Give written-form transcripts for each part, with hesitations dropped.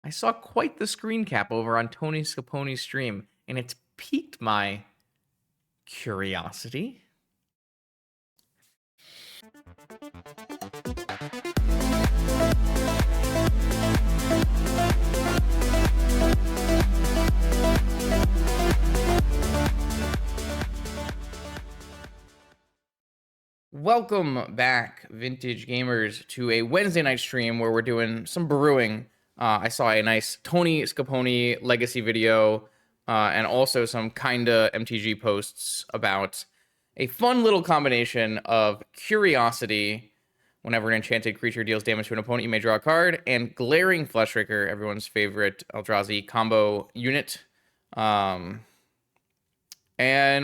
I saw quite the screen cap over on Tony Scapone's stream, and it's piqued my curiosity. Welcome back, vintage gamers, to a Wednesday night stream where we're doing some brewing. I saw a nice Tony Scapone legacy video and also some kinda MTG posts about a fun little combination of Curiosity. Whenever an enchanted creature deals damage to an opponent, you may draw a card, and Glaring Fleshraker, everyone's favorite Eldrazi combo unit. And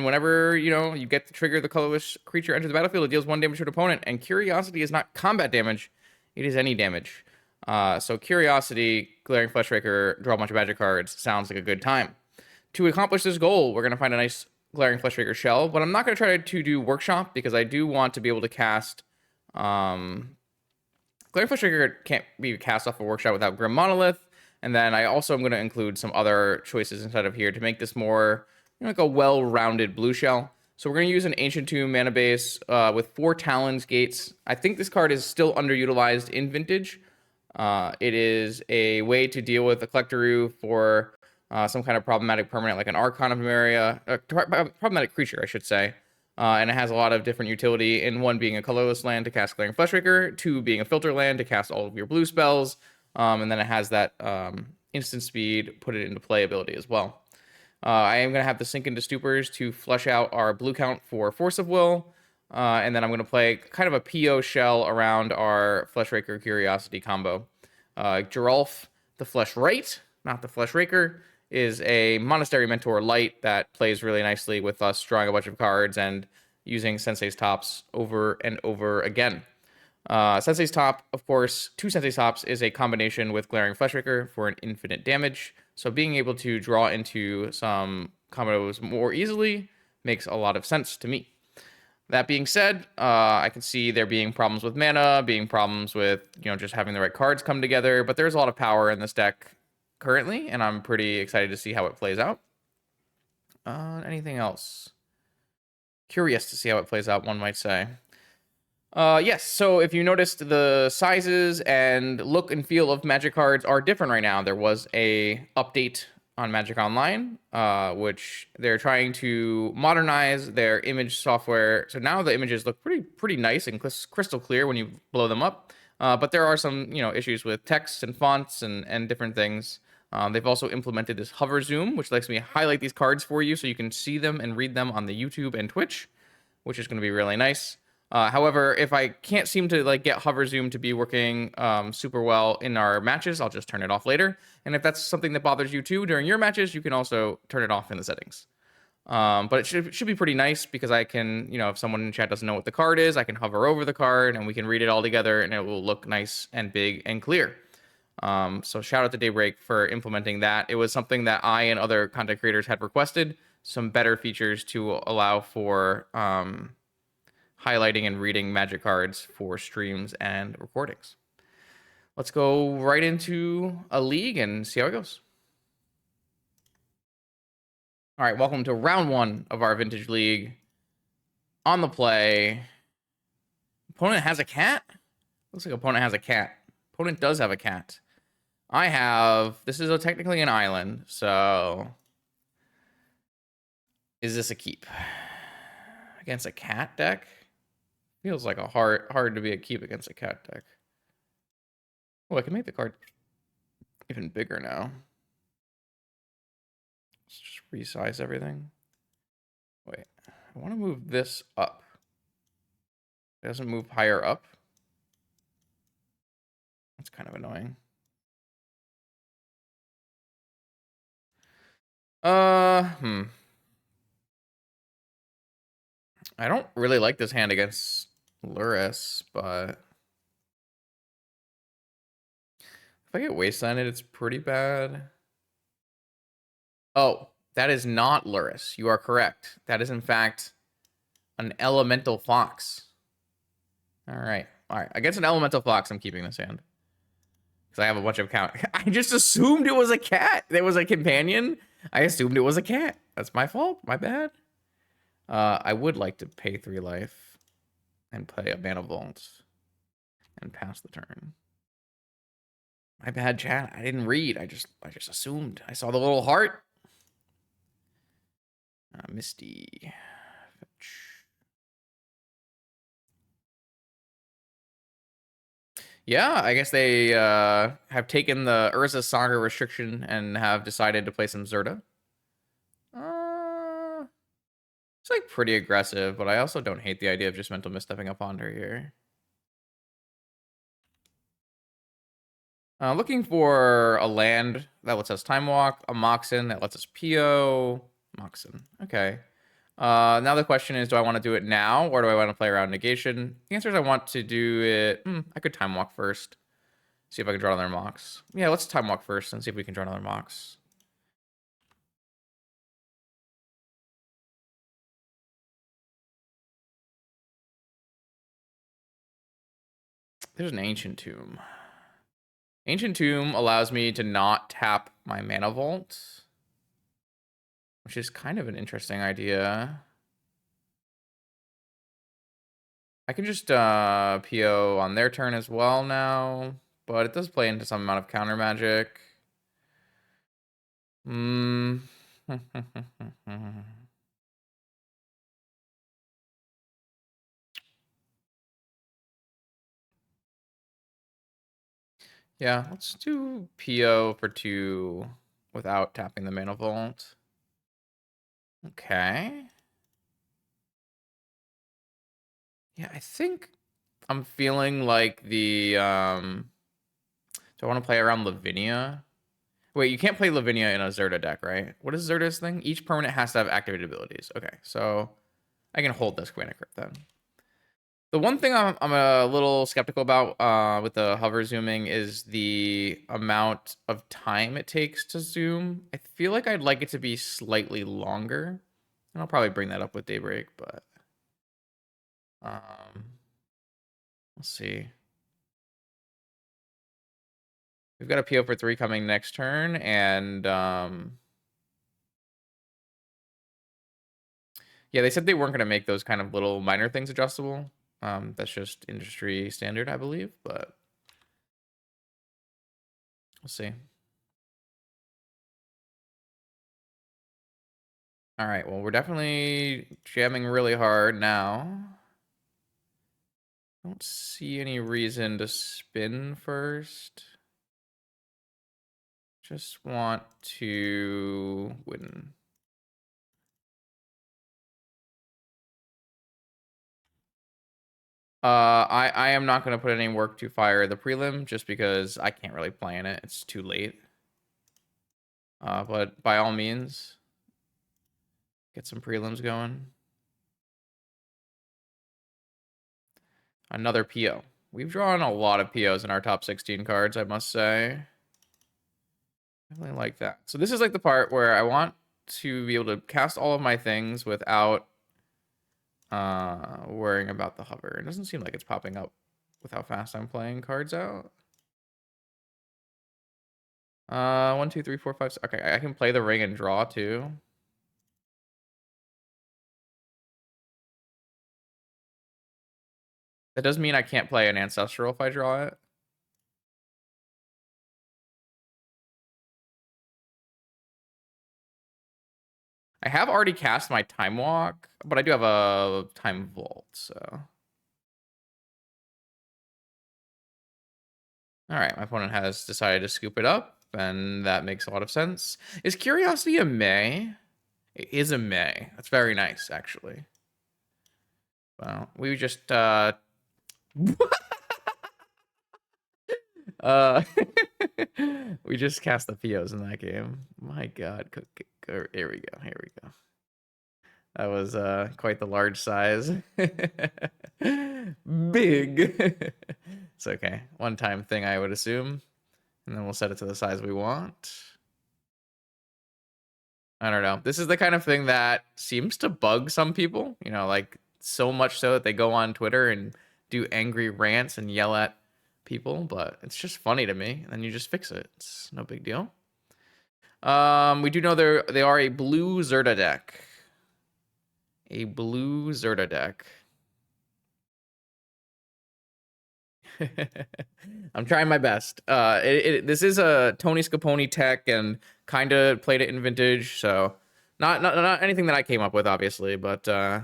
whenever, you get to trigger the colorless creature enter the battlefield, it deals 1 damage to an opponent. And Curiosity is not combat damage. It is any damage. So Curiosity, Glaring Fleshraker, draw a bunch of magic cards. Sounds like a good time. To accomplish this goal, we're going to find a nice Glaring Fleshraker shell. But I'm not going to try to do Workshop because I do want to be able to cast... Glaring Fleshraker can't be cast off a Workshop without Grim Monolith. And then I also am going to include some other choices inside of here to make this more... like a well-rounded blue shell. So we're going to use an Ancient Tomb mana base with 4 Talons gates. I think this card is still underutilized in Vintage. It is a way to deal with a Collectoroo for some kind of problematic permanent, like an Archon of Numeria, problematic creature, I should say. And it has a lot of different utility, in 1 being a colorless land to cast Glaring Fleshraker, 2 being a filter land to cast all of your blue spells, and then it has that instant speed, put it into play ability as well. I am going to have to sink into Stupors to flush out our blue count for Force of Will. And then I'm going to play kind of a PO shell around our Fleshraker Curiosity combo. Geralf, the Fleshwright, not the Fleshraker, is a Monastery Mentor Light that plays really nicely with us drawing a bunch of cards and using Sensei's Tops over and over again. Sensei's Top, of course, 2 Sensei's Tops is a combination with Glaring Fleshraker for an infinite damage. So being able to draw into some combos more easily makes a lot of sense to me. That being said, I can see there being problems with mana, being problems with, just having the right cards come together, but there's a lot of power in this deck currently, and I'm pretty excited to see how it plays out. Anything else? Curious to see how it plays out, one might say. Yes, so if you noticed, the sizes and look and feel of Magic cards are different right now. There was a update on Magic Online, which they're trying to modernize their image software. So now the images look pretty nice and crystal clear when you blow them up. But there are some, issues with text and fonts and different things. They've also implemented this hover zoom, which lets me highlight these cards for you so you can see them and read them on the YouTube and Twitch, which is going to be really nice. However, if I can't seem to get hover zoom to be working super well in our matches, I'll just turn it off later. And if that's something that bothers you too during your matches, you can also turn it off in the settings. But it should be pretty nice because I can, if someone in chat doesn't know what the card is, I can hover over the card and we can read it all together and it will look nice and big and clear. So shout out to Daybreak for implementing that. It was something that I and other content creators had requested, some better features to allow for highlighting and reading Magic cards for streams and recordings. Let's go right into a league and see how it goes. All right, welcome to round 1 of our Vintage League. On the play, opponent has a cat? Looks like opponent has a cat. Opponent does have a cat. This is technically an island, so is this a keep? Against a cat deck? Feels like a hard to be a keep against a cat deck. Oh, I can make the card even bigger now. Let's just resize everything. Wait, I want to move this up. It doesn't move higher up. That's kind of annoying. I don't really like this hand against Lurrus, but if I get wastelanded, it's pretty bad. Oh, that is not Lurrus. You are correct. That is, in fact, an Elemental Fox. All right. Against an Elemental Fox, I'm keeping this hand. Because I have a bunch of count. I just assumed it was a cat. There was a companion. I assumed it was a cat. That's my fault. My bad. I would like to pay 3 life and play a Mana Vault and pass the turn. My bad, chat. I didn't read. I just assumed. I saw the little heart. Misty. Fetch. Yeah, I guess they have taken the Urza Saga restriction and have decided to play some Zirda. It's like pretty aggressive, but I also don't hate the idea of just mental misstepping up on her here. Looking for a land that lets us Time Walk, a Moxen that lets us PO. Moxen, okay. Now the question is, do I want to do it now, or do I want to play around negation? The answer is I want to do it. I could Time Walk first. See if I can draw another Mox. Yeah, let's Time Walk first and see if we can draw another Mox. There's an Ancient Tomb. Ancient Tomb allows me to not tap my Mana Vault, which is kind of an interesting idea. I can just PO on their turn as well now, but it does play into some amount of counter magic. Yeah, let's do PO for 2 without tapping the Mana Vault. Okay. Yeah, I think I'm feeling like the, do I want to play around Lavinia? Wait, you can't play Lavinia in a Zirda deck, right? What is Zirda's thing? Each permanent has to have activated abilities. Okay, so I can hold this Queen Crypt then. The one thing I'm a little skeptical about with the hover zooming is the amount of time it takes to zoom. I feel like I'd like it to be slightly longer. And I'll probably bring that up with Daybreak, but we'll see. We've got a PO for 3 coming next turn, and yeah, they said they weren't going to make those kind of little minor things adjustable. That's just industry standard, I believe, but we'll see. All right, well, we're definitely jamming really hard now. Don't see any reason to spin first. Just want to win. I am not going to put any work to fire the prelim just because I can't really play in it. It's too late. But by all means, get some prelims going. Another PO. We've drawn a lot of POs in our top 16 cards, I must say. Definitely like that. So this is like the part where I want to be able to cast all of my things without worrying about the hover. It doesn't seem like it's popping up with how fast I'm playing cards out. 1, 2, 3, 4, 5. Okay, I can play the ring and draw too. That does mean I can't play an ancestral if I draw it. I have already cast my Time Walk, but I do have a Time Vault, so. All right, my opponent has decided to scoop it up, and that makes a lot of sense. Is Curiosity a May? It is a May. That's very nice, actually. Well, we just, we just cast the POs in that game. My God. Here we go. Here we go. That was quite the large size. Big. It's okay. One-time thing, I would assume. And then we'll set it to the size we want. I don't know. This is the kind of thing that seems to bug some people. You know, like so much so that they go on Twitter and do angry rants and yell at people, but it's just funny to me. And then you just fix it. It's no big deal. We do know they are a blue Zirda deck. A blue Zirda deck. I'm trying my best. This is a Tony Scapone tech and kind of played it in Vintage, so not anything that I came up with, obviously, but I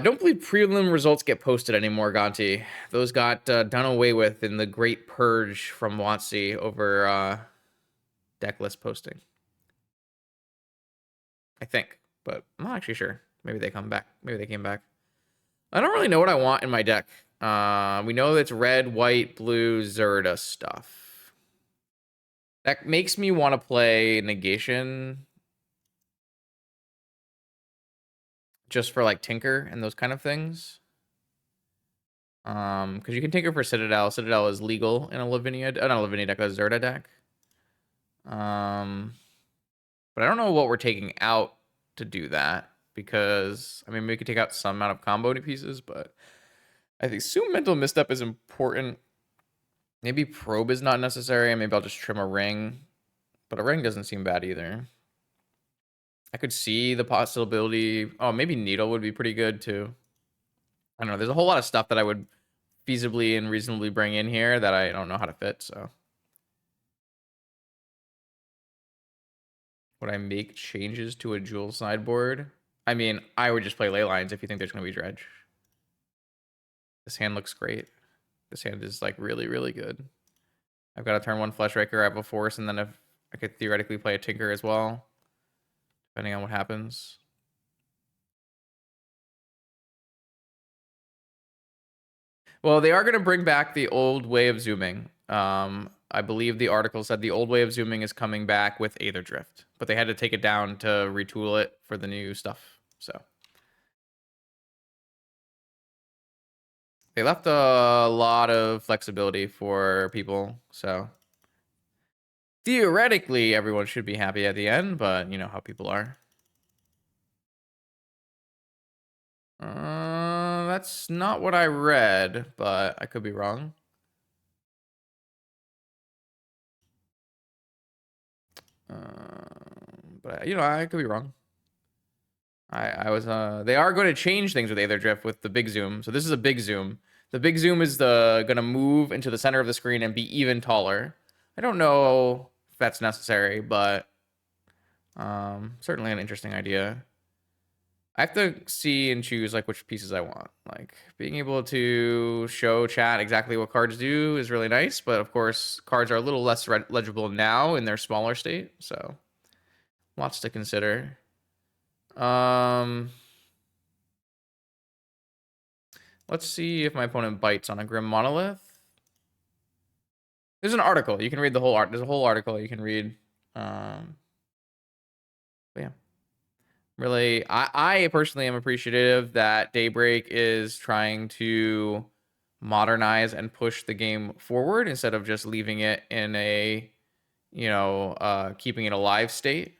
don't believe prelim results get posted anymore, Gonti. Those got done away with in the Great Purge from WotC over Decklist posting. I think, but I'm not actually sure. Maybe they come back. Maybe they came back. I don't really know what I want in my deck. We know it's red, white, blue, Zirda stuff. That makes me want to play Negation just for like Tinker and those kind of things. Because you can Tinker for Citadel. Citadel is legal in a Lavinia, not a Lavinia deck, a Zirda deck. But I don't know what we're taking out to do that, because I mean we could take out some amount of combo pieces, but I think assume Mental Misstep is important. Maybe Probe is not necessary, and maybe I'll just trim a ring. But a ring doesn't seem bad either. I could see the possibility. Oh, maybe Needle would be pretty good too. I don't know. There's a whole lot of stuff that I would feasibly and reasonably bring in here that I don't know how to fit, so. Would I make changes to a Jewel sideboard? I mean, I would just play Ley Lines if you think there's going to be Dredge. This hand looks great. This hand is like really, really good. I've got a turn 1 Fleshraker, I have a Force, and then if I could theoretically play a Tinker as well, depending on what happens. Well, they are going to bring back the old way of zooming. I believe the article said the old way of zooming is coming back with Aether Drift, but they had to take it down to retool it for the new stuff. So they left a lot of flexibility for people. So theoretically, everyone should be happy at the end, but you know how people are. That's not what I read, but I could be wrong. But you know, I could be wrong. I was they are going to change things with Aether Drift with the big zoom. So this is a big zoom. The big zoom is gonna move into the center of the screen and be even taller. I don't know if that's necessary, but certainly an interesting idea. I have to see and choose like which pieces I want. Like being able to show chat exactly what cards do is really nice, but of course cards are a little less legible now in their smaller state, so lots to consider. Let's see if my opponent bites on a Grim Monolith. There's an article. You can read the whole art. There's a whole article you can read. But yeah. Really, I personally am appreciative that Daybreak is trying to modernize and push the game forward instead of just leaving it in a, you know, keeping it alive state.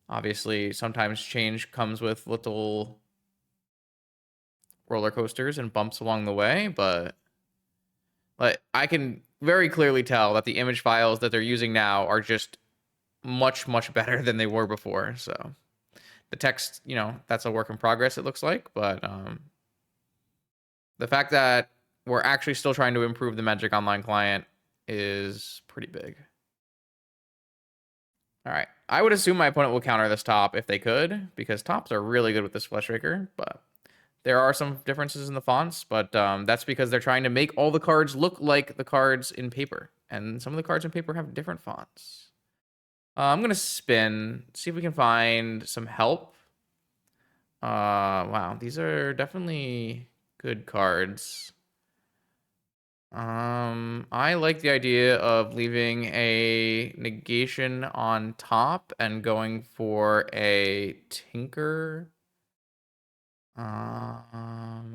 Obviously, sometimes change comes with little roller coasters and bumps along the way, but like I can very clearly tell that the image files that they're using now are just much, much better than they were before. So the text, you know, that's a work in progress, it looks like, but the fact that we're actually still trying to improve the Magic Online client is pretty big. All right. I would assume my opponent will counter this top if they could, because tops are really good with this Fleshraker, but there are some differences in the fonts, but that's because they're trying to make all the cards look like the cards in paper, and some of the cards in paper have different fonts. I'm going to spin, see if we can find some help. Wow, these are definitely good cards. I like the idea of leaving a negation on top and going for a Tinker. I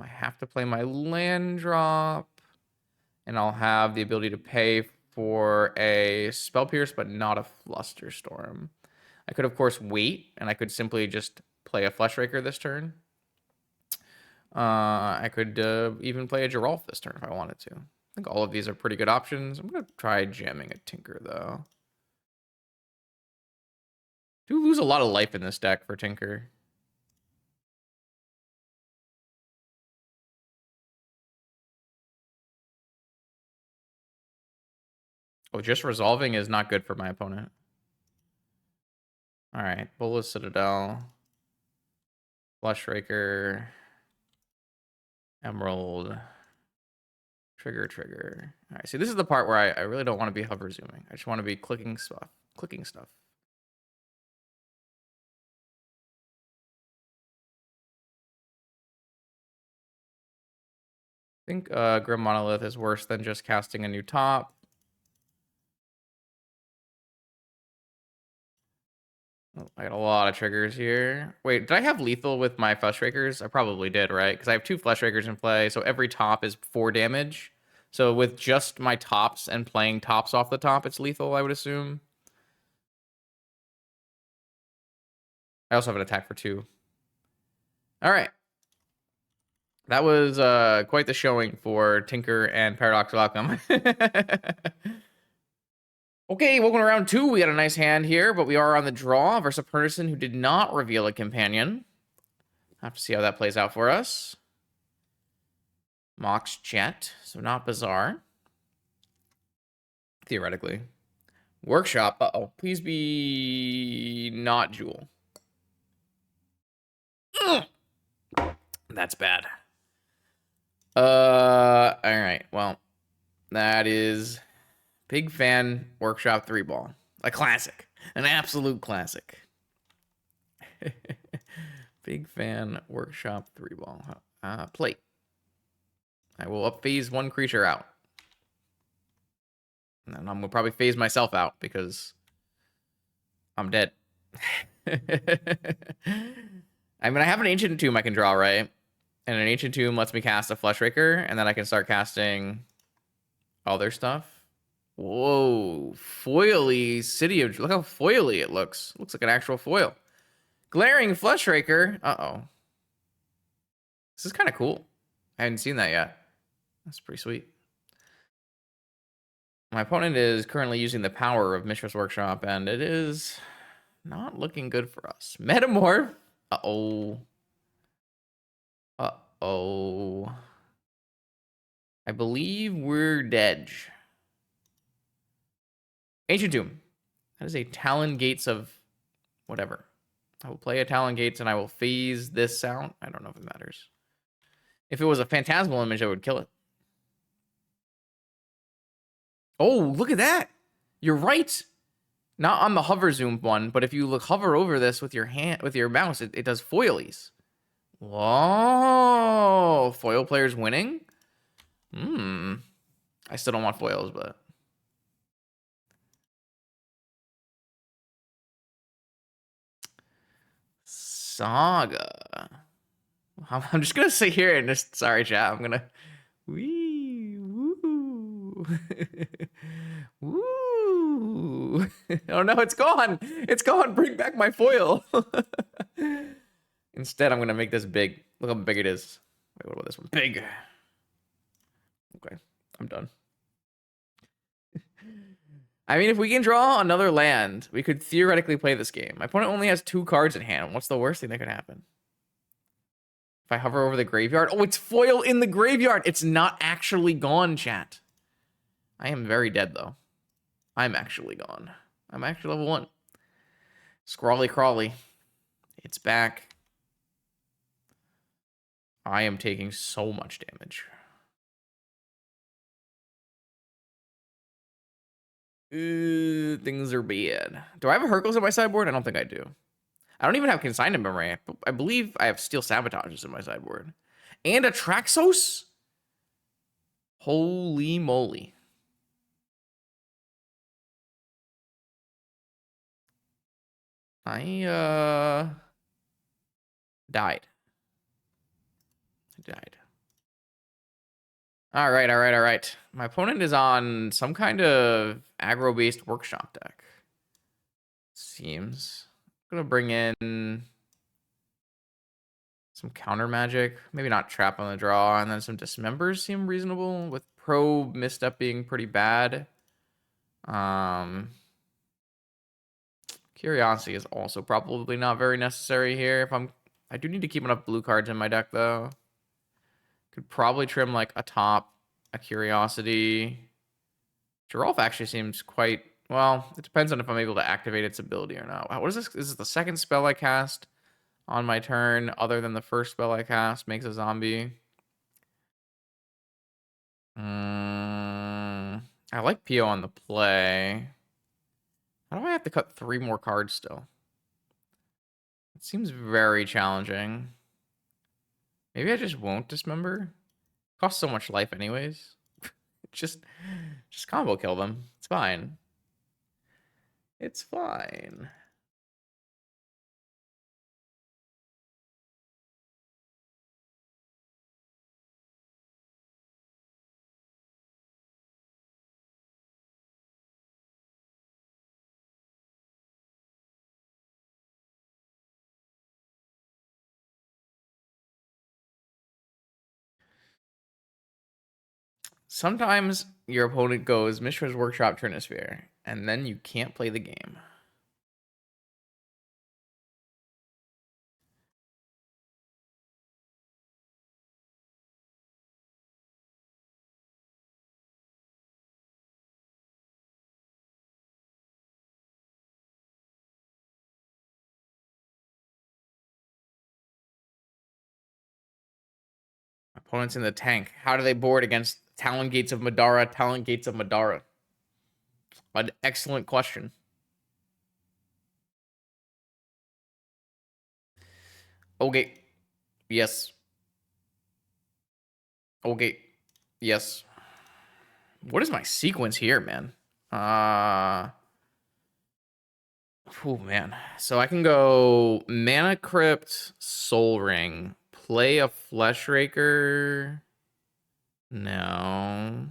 have to play my land drop, and I'll have the ability to pay for a Spell Pierce, but not a Flusterstorm. I could, of course, wait, and I could simply just play a Fleshraker this turn. I could even play a Geralf this turn if I wanted to. I think all of these are pretty good options. I'm going to try jamming a Tinker, though. Do lose a lot of life in this deck for Tinker. Oh, just resolving is not good for my opponent. All right, Bolas Citadel, Flushraker, Emerald, Trigger. All right, see, this is the part where I really don't want to be hover zooming. I just want to be clicking stuff. I think Grim Monolith is worse than just casting a new top. Oh, I got a lot of triggers here. Wait, did I have lethal with my Fleshrakers? I probably did, right? Because I have 2 Fleshrakers in play, so every top is 4 damage. So with just my tops and playing tops off the top, it's lethal, I would assume. I also have an attack for 2. All right. That was quite the showing for Tinker and Paradoxical Outcome. Okay, welcome to round 2. We got a nice hand here, but we are on the draw versus a person who did not reveal a companion. Have to see how that plays out for us. Mox Jet, so not bizarre. Theoretically. Workshop, uh-oh. Please be not Jewel. That's bad. Alright, well. That is Big Fan Workshop 3-ball. A classic. An absolute classic. Big Fan Workshop 3-ball. Plate. I will up phase 1 creature out. And then I'm going to probably phase myself out because I'm dead. I mean, I have an Ancient Tomb I can draw, right? And an Ancient Tomb lets me cast a Fleshraker, and then I can start casting other stuff. Whoa. Foily City of... Look how foily it looks. Looks like an actual foil. Glaring Fleshraker. Uh-oh. This is kind of cool. I hadn't seen that yet. That's pretty sweet. My opponent is currently using the power of Mishra's Workshop, and it is not looking good for us. Metamorph. Uh-oh. Uh-oh. I believe we're dead. Ancient Tomb. That is a Talon Gates of whatever. I will play a Talon Gates, and I will phase this out. I don't know if it matters. If it was a Phantasmal image, I would kill it. Oh, look at that. You're right. Not on the hover zoom one, but if you hover over this with your hand, with your mouse, it does foilies. Whoa. Foil players winning? I still don't want foils, but... Saga. I'm just gonna sit here and just... Sorry, chat. I'm gonna... Wee, woo. Woo. Oh no, it's gone. It's gone. Bring back my foil. Instead, I'm gonna make this big. Look how big it is. Wait, what about this one? Big. Okay, I'm done. I mean, if we can draw another land, we could theoretically play this game. My opponent only has 2 cards in hand. What's the worst thing that could happen? If I hover over the graveyard... Oh, it's foil in the graveyard! It's not actually gone, chat. I am very dead, though. I'm actually gone. I'm actually level 1. Scrawly crawly. It's back. I am taking so much damage. Things are bad. Do I have a Hercules on my sideboard? I don't think I do. I don't even have Consigned Memory. I believe I have Steel Sabotages in my sideboard. And a Traxos? Holy moly. I died. All right. My opponent is on some kind of aggro-based workshop deck. Seems. I'm gonna bring in Some counter magic. Maybe not trap on the draw. And then some dismembers seem reasonable, with probe misstep being pretty bad. Curiosity is also probably not very necessary here. I do need to keep enough blue cards in my deck though. Could probably trim like a top, a curiosity. Giralf actually seems quite well. It depends on if I'm able to activate its ability or not. What is this? This is the second spell I cast on my turn, other than the first spell I cast makes a zombie. I like PO on the play. How do I have to cut 3 more cards still? It seems very challenging. Maybe I just won't dismember. Costs so much life anyways. just combo kill them. It's fine. It's fine. Sometimes your opponent goes Mishra's Workshop Trinisphere, and then you can't play the game. Opponents in the tank. How do they board against Talon Gates of Madara? Talon Gates of Madara. An excellent question. Okay. Yes. Okay. Yes. What is my sequence here, man? Oh man. So I can go Mana Crypt, Soul Ring, play a Flesh Raker. No.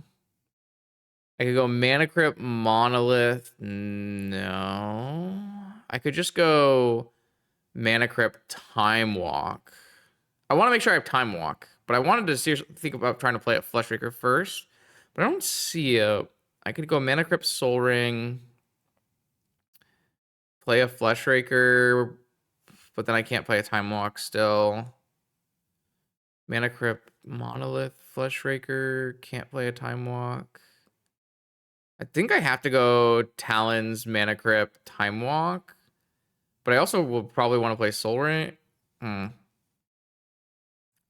I could go Mana Crypt, Monolith. No. I could just go Mana Crypt, Time Walk. I want to make sure I have Time Walk, but I wanted to seriously think about trying to play a Flesh Raker first. But I don't see a. I could go Mana Crypt, Soul Ring, play a Flesh Raker, but then I can't play a Time Walk still. Mana Crypt, Monolith, Flesh Raker, can't play a Time Walk. I think I have to go Talons, Mana Crypt, Time Walk. But I also will probably want to play Soul Ring. I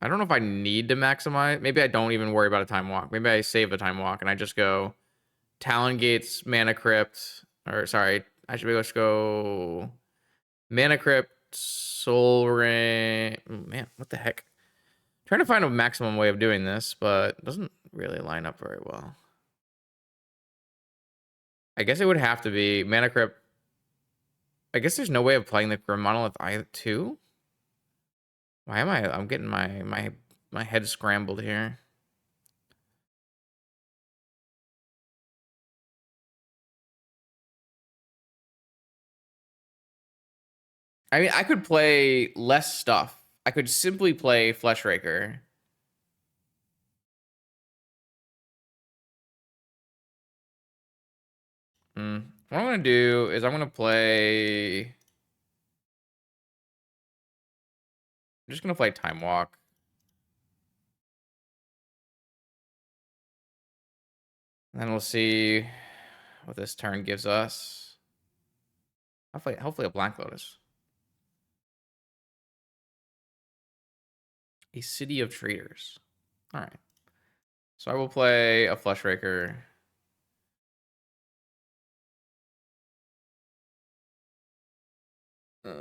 don't know if I need to maximize. Maybe I don't even worry about a Time Walk. Maybe I save a Time Walk and I just go Talon Gates, Mana Crypt. Or sorry, I should be able to go Mana Crypt, Soul Ring. Man, what the heck? Trying to find a maximum way of doing this, but it doesn't really line up very well. I guess it would have to be Mana Crypt. I guess there's no way of playing the Grim Monolith either too. Why am I'm getting my head scrambled here. I mean, I could play less stuff. I could simply play Flesh Raker. What I'm gonna do is I'm just gonna play Time Walk. And then we'll see what this turn gives us. Hopefully a Black Lotus. A City of Traders. All right. So I will play a Flesh Raker. And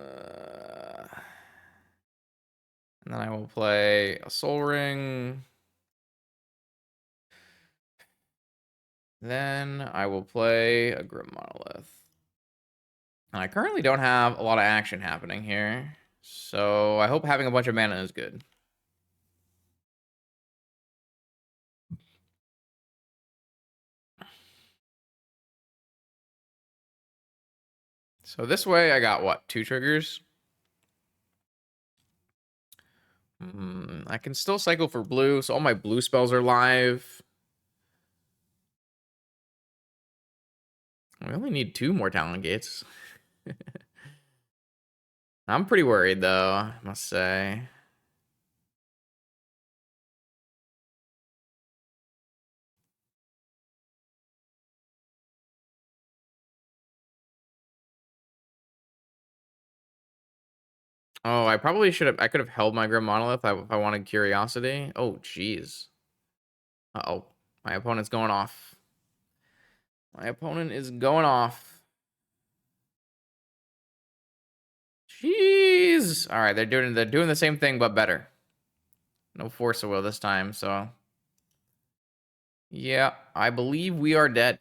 then I will play a Soul Ring. Then I will play a Grim Monolith. And I currently don't have a lot of action happening here. So I hope having a bunch of mana is good. So this way I got what? 2 triggers? I can still cycle for blue, so all my blue spells are live. We only need 2 more talent gates. I'm pretty worried, though, I must say. Oh, I probably should have. I could have held my Grim Monolith if I wanted Curiosity. Oh, jeez. Uh-oh. My opponent's going off. My opponent is going off. Jeez. All right, they're doing the same thing but better. No Force of Will this time, so yeah, I believe we are dead.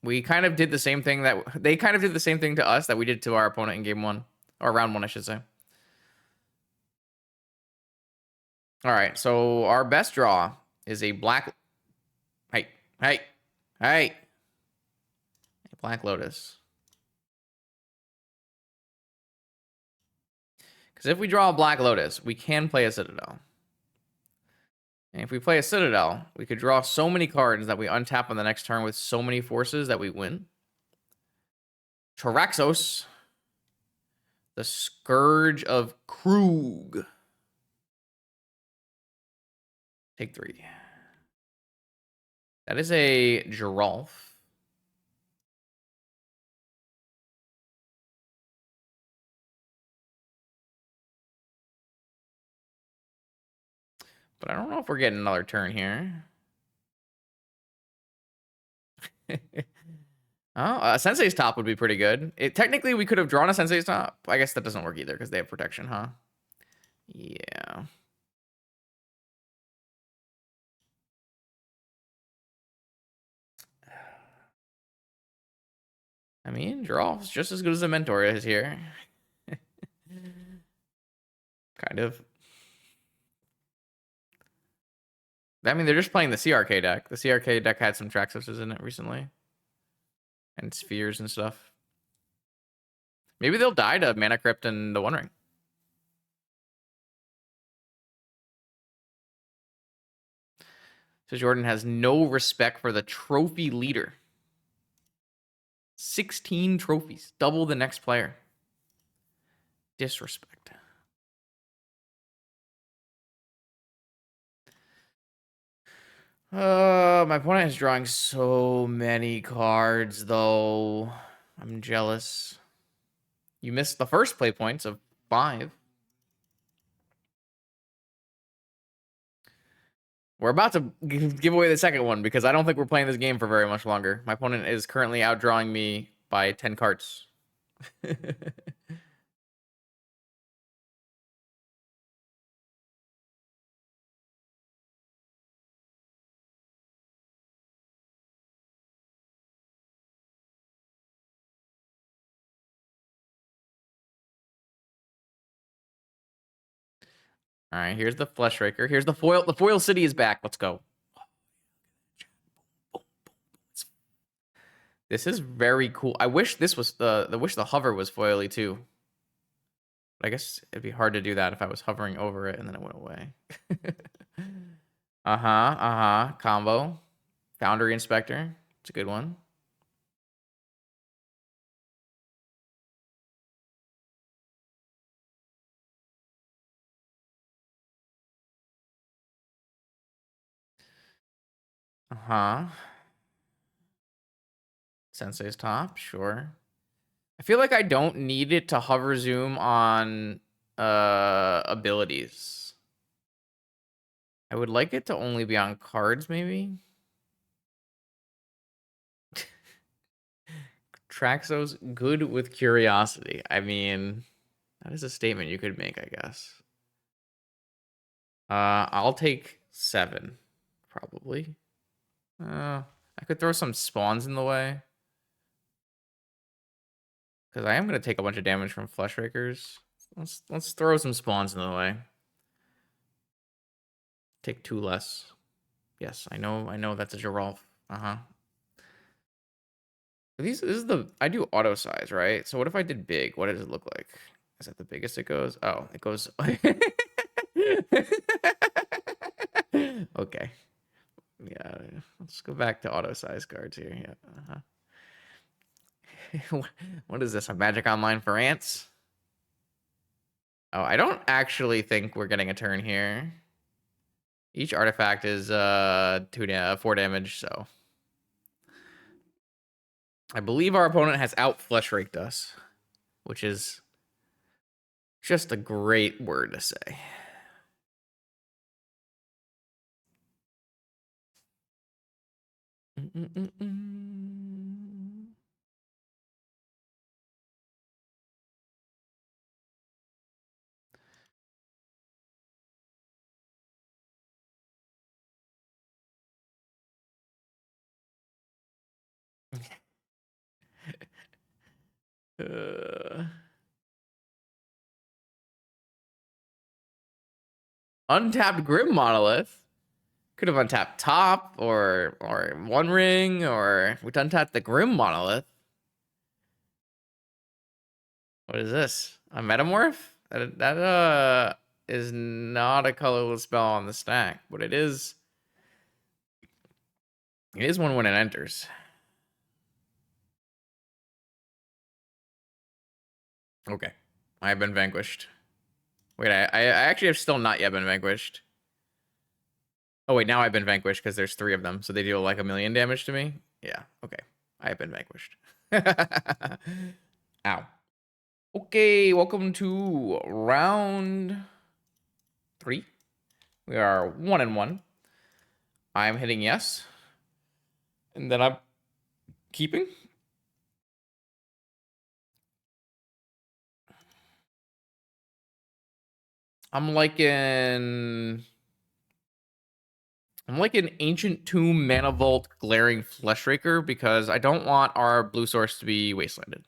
We kind of did the same thing that they kind of did the same thing to us that we did to our opponent in game 1 or round 1, I should say. All right, so our best draw is a black. Hey, hey, hey. A Black Lotus. Because if we draw a Black Lotus, we can play a Citadel. And if we play a Citadel, we could draw so many cards that we untap on the next turn with so many forces that we win. Traxos. The Scourge of Krug. Take 3. That is a Giralf. But I don't know if we're getting another turn here. Oh, Sensei's Top would be pretty good. Technically, we could have drawn a Sensei's Top. I guess that doesn't work either because they have protection, huh? Yeah. I mean, Giralf's just as good as a Mentor is here. Kind of. I mean, they're just playing the CRK deck. The CRK deck had some Traxoses in it recently. And Spheres and stuff. Maybe they'll die to Mana Crypt and the One Ring. So Jordan has no respect for the trophy leader. 16 trophies. Double the next player. Disrespect. My opponent is drawing so many cards, though. I'm jealous. You missed the first play points of 5. We're about to give away the second one because I don't think we're playing this game for very much longer. My opponent is currently outdrawing me by 10 cards. All right, here's the Flesh Raker. Here's the foil. The foil city is back. Let's go. This is very cool. I wish this was the hover was foily too. But I guess it'd be hard to do that if I was hovering over it and then it went away. Combo. Foundry Inspector. It's a good one. Sensei's Top, sure. I feel like I don't need it to hover zoom on abilities. I would like it to only be on cards, maybe. Traxos good with curiosity. I mean, that is a statement you could make, I guess. I'll take 7, probably. I could throw some spawns in the way. Because I am going to take a bunch of damage from Flesh Rakers. Let's throw some spawns in the way. Take 2 less. Yes, I know that's a Giralf. This is I do auto size, right? So what if I did big? What does it look like? Is that the biggest it goes? Oh, it goes Okay. Yeah, let's go back to auto size cards here. Yeah. What is this? A Magic Online for ants? Oh, I don't actually think we're getting a turn here. Each artifact is 4 damage, so I believe our opponent has out flesh raked us, which is just a great word to say. Untapped Grim Monolith. Could have untapped top or One Ring, or we untapped the Grim Monolith. What is this? A Metamorph? That is not a colorless spell on the stack, but it is one when it enters. Okay. I have been vanquished. Wait, I actually have still not yet been vanquished. Oh, wait, now I've been vanquished because there's 3 of them. So they deal like 1,000,000 damage to me? Yeah, okay. I have been vanquished. Ow. Okay, welcome to round 3. We are 1-1. I'm hitting yes. And then I'm keeping. I'm like an Ancient Tomb, Mana Vault, Glaring Fleshraker because I don't want our blue source to be wastelanded.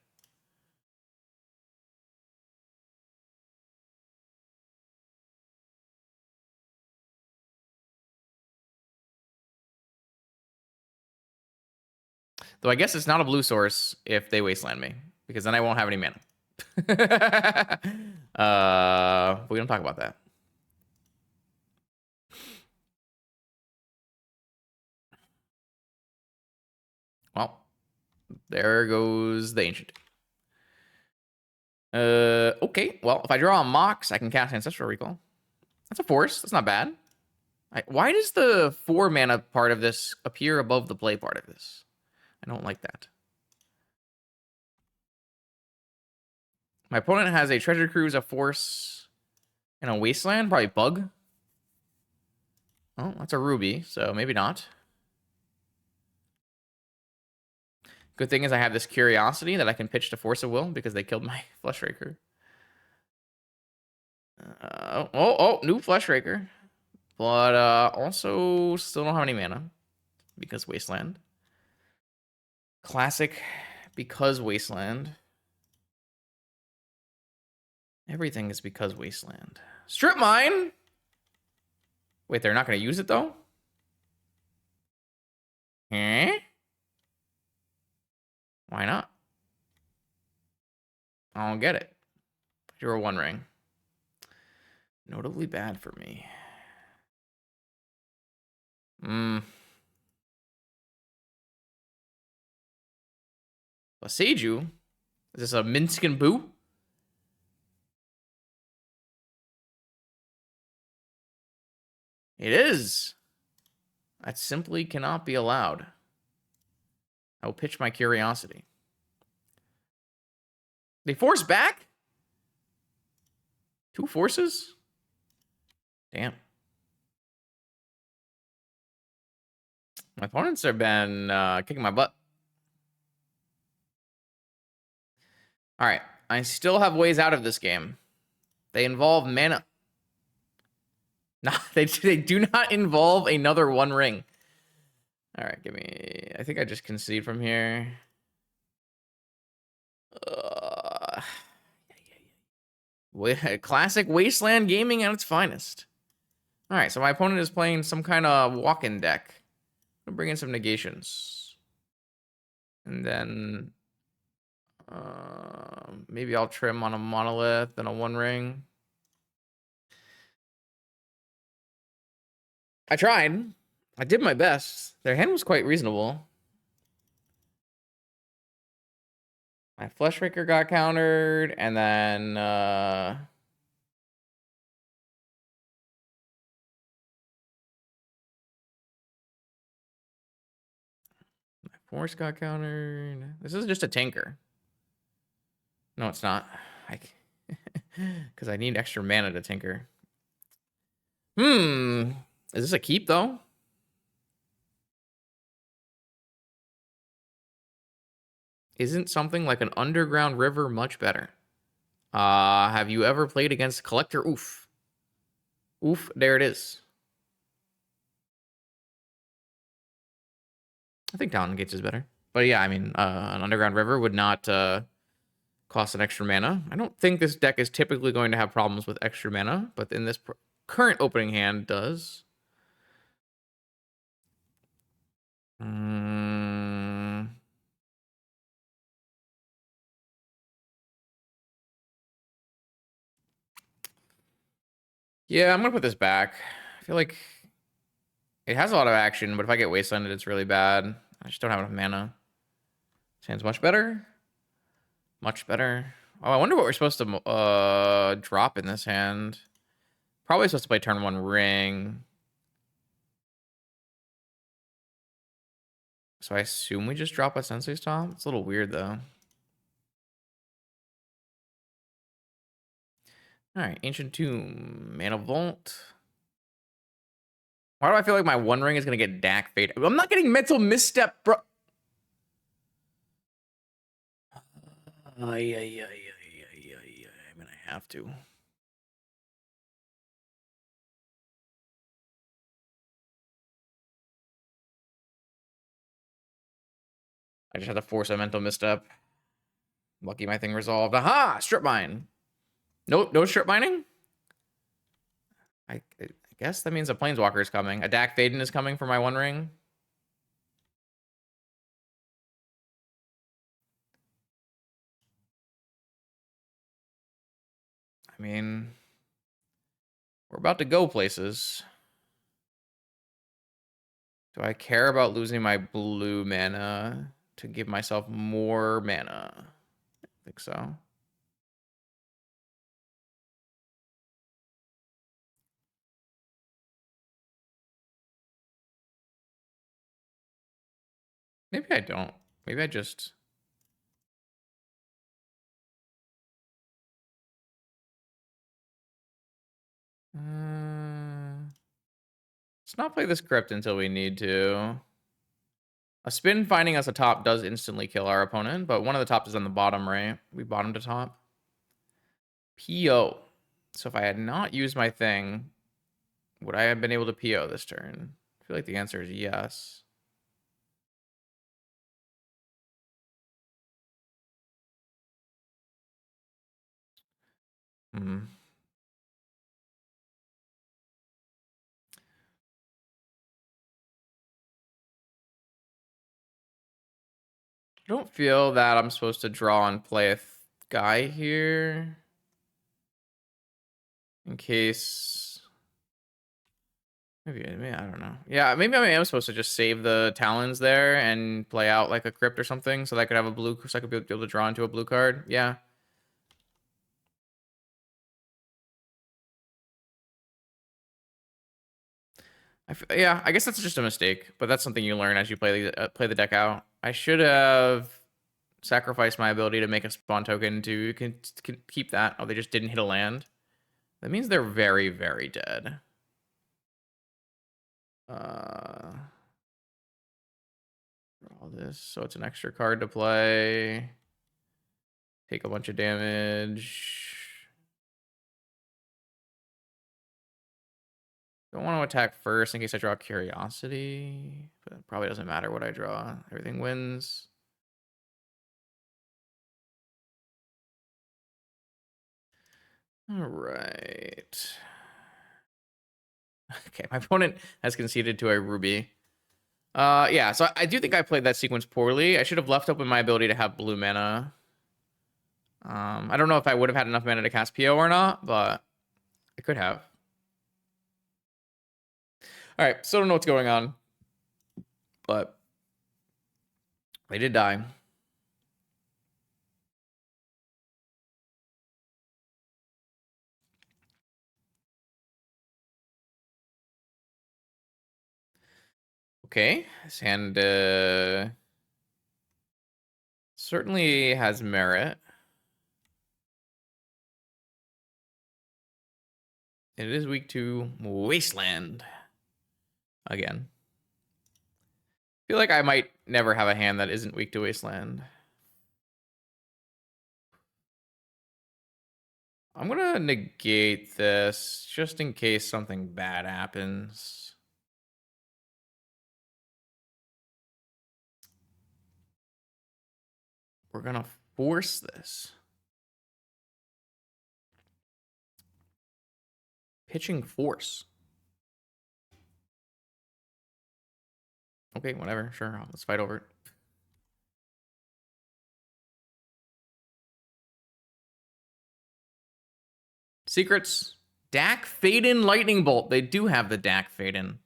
Though I guess it's not a blue source if they wasteland me, because then I won't have any mana. We don't talk about that. Well, there goes the Ancient. Okay. Well, if I draw a Mox, I can cast Ancestral Recall. That's a force. That's not bad. Why does the 4 mana part of this appear above the play part of this? I don't like that. My opponent has a Treasure Cruise, a Force, and a Wasteland. Probably Bug. Oh, that's a Ruby, so maybe not. Good thing is I have this Curiosity that I can pitch to Force of Will because they killed my Fleshraker. New Fleshraker. But also still don't have any mana because Wasteland. Classic because Wasteland. Everything is because Wasteland. Strip Mine! Wait, they're not going to use it, though? Eh? Why not? I don't get it. You're a 1 ring. Notably bad for me. Seiju? Is this a Minsk and Boo? It is. That simply cannot be allowed. I will pitch my Curiosity. They force back? 2 forces? Damn. My opponents have been kicking my butt. All right. I still have ways out of this game. They involve mana. No, they do not involve another 1 ring. All right, give me... I think I just concede from here. Classic Wasteland gaming at its finest. All right, so my opponent is playing some kind of walk-in deck. I'm gonna bring in some negations. And then... maybe I'll trim on a Monolith and a 1 ring. I tried. I did my best. Their hand was quite reasonable. My Fleshraker got countered, and then my Force got countered. This is just a tinker. No, it's not. Because I need extra mana to tinker. Is this a keep, though? Isn't something like an underground river much better? Have you ever played against Collector? Oof. Oof, there it is. I think Talon Gates is better. But yeah, I mean, an underground river would not cost an extra mana. I don't think this deck is typically going to have problems with extra mana, but in this current opening hand does. Yeah, I'm going to put this back. I feel like it has a lot of action, but if I get wastelanded, it's really bad. I just don't have enough mana. This hand's much better. Much better. Oh, I wonder what we're supposed to drop in this hand. Probably supposed to play turn 1 ring. So I assume we just drop a Sensei's Top. It's a little weird, though. All right, Ancient Tomb, Mana Vault. Why do I feel like my One Ring is going to get Dak Fade? I'm not getting Mental Misstep, bro. I mean, I have to. I just had to force a Mental Misstep. Lucky my thing resolved. Aha! Strip Mine. No strip mining? I guess that means a Planeswalker is coming. A Dak Faden is coming for my One Ring. I mean, we're about to go places. Do I care about losing my blue mana to give myself more mana? I think so. Maybe I don't. Maybe I just... let's not play this crypt until we need to. A spin finding us a top does instantly kill our opponent, but one of the tops is on the bottom, right? We bottom to top. PO. So if I had not used my thing, would I have been able to PO this turn? I feel like the answer is yes. I don't feel that I'm supposed to draw and play a guy here. In case... Maybe, I don't know. Yeah, maybe I am supposed to just save the Talons there and play out like a crypt or something so that I could have a blue, so I could be able to draw into a blue card. Yeah. Yeah, I guess that's just a mistake, but that's something you learn as you play the deck out. I should have sacrificed my ability to make a spawn token to keep that. Oh, they just didn't hit a land. That means they're very, very dead. All this, so it's an extra card to play. Take a bunch of damage. Don't want to attack first in case I draw Curiosity, but it probably doesn't matter what I draw. Everything wins. All right. Okay, my opponent has conceded to a Ruby. Yeah, so I do think I played that sequence poorly. I should have left open my ability to have blue mana. I don't know if I would have had enough mana to cast PO or not, but I could have. All right, still don't know what's going on, but they did die. Okay, this hand certainly has merit. It is weak to Wasteland again. I feel like I might never have a hand that isn't weak to Wasteland. I'm gonna negate this just in case something bad happens. We're gonna force this. Pitching force. Okay, whatever. Sure, let's fight over it. Secrets. Dak Faden Lightning Bolt. They do have the Dak Faden.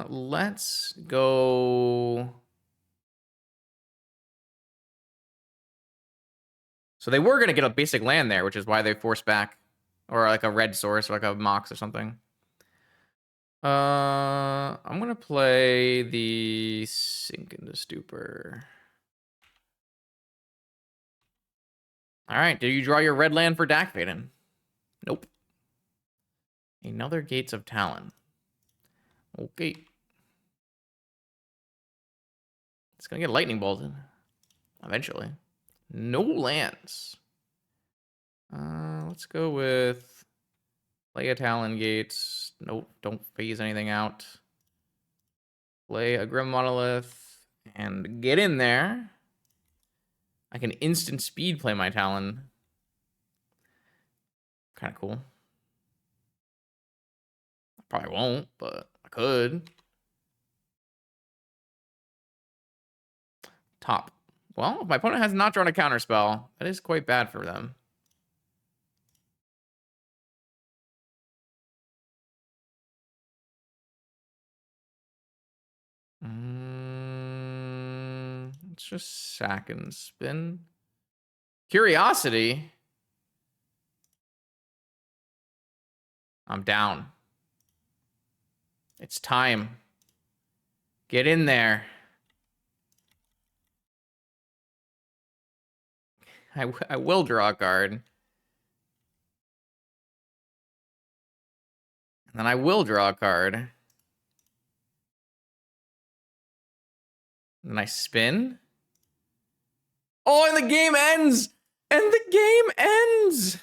Let's go. So they were going to get a basic land there, which is why they forced back. Or like a red source, or like a Mox or something. I'm going to play the Sink into Stupor. All right, did you draw your red land for Dak Faden? Nope. Another Gates of Talon. Okay. It's going to get lightning bolted. Eventually. No lands. Let's go with play a Talon Gates. Nope, don't phase anything out. Play a Grim Monolith and get in there. I can instant speed play my Talon. Kind of cool. I probably won't, but I could. Top. Well, if my opponent has not drawn a counter spell, that is quite bad for them. Let's just sack and spin. Curiosity. I'm down. It's time. Get in there. I will draw a card. And then I will draw a card. And then I spin. Oh, and the game ends! And the game ends!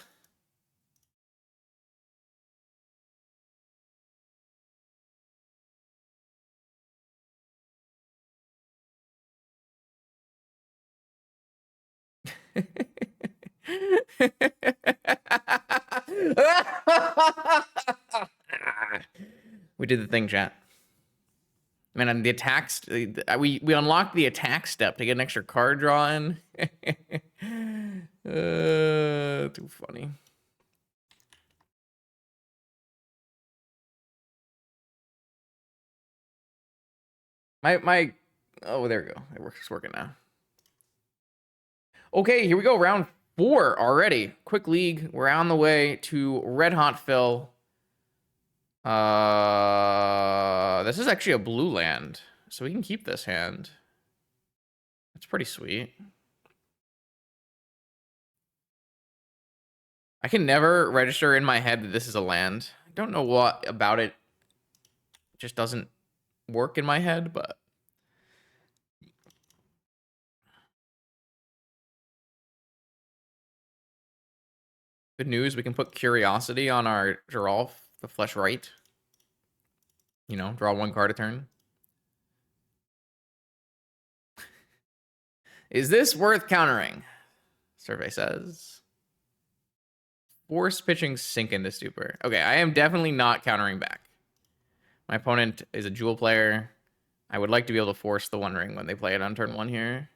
We did the thing, chat. Man, and the attacks, we unlocked the attack step to get an extra card draw in. Too funny. Oh, there we go. It's working now. Okay, here we go. Round 4 already. Quick league. We're on the way to Red Hot Phil. This is actually a blue land, so we can keep this hand. That's pretty sweet. I can never register in my head that this is a land. I don't know what about it just doesn't work in my head, but good news, we can put Curiosity on our Geralf, the Flesh Right. You know, draw 1 card a turn. Is this worth countering? Survey says. Force pitching Sink into Stupor. Okay, I am definitely not countering back. My opponent is a Jewel player. I would like to be able to force the One Ring when they play it on turn 1 here.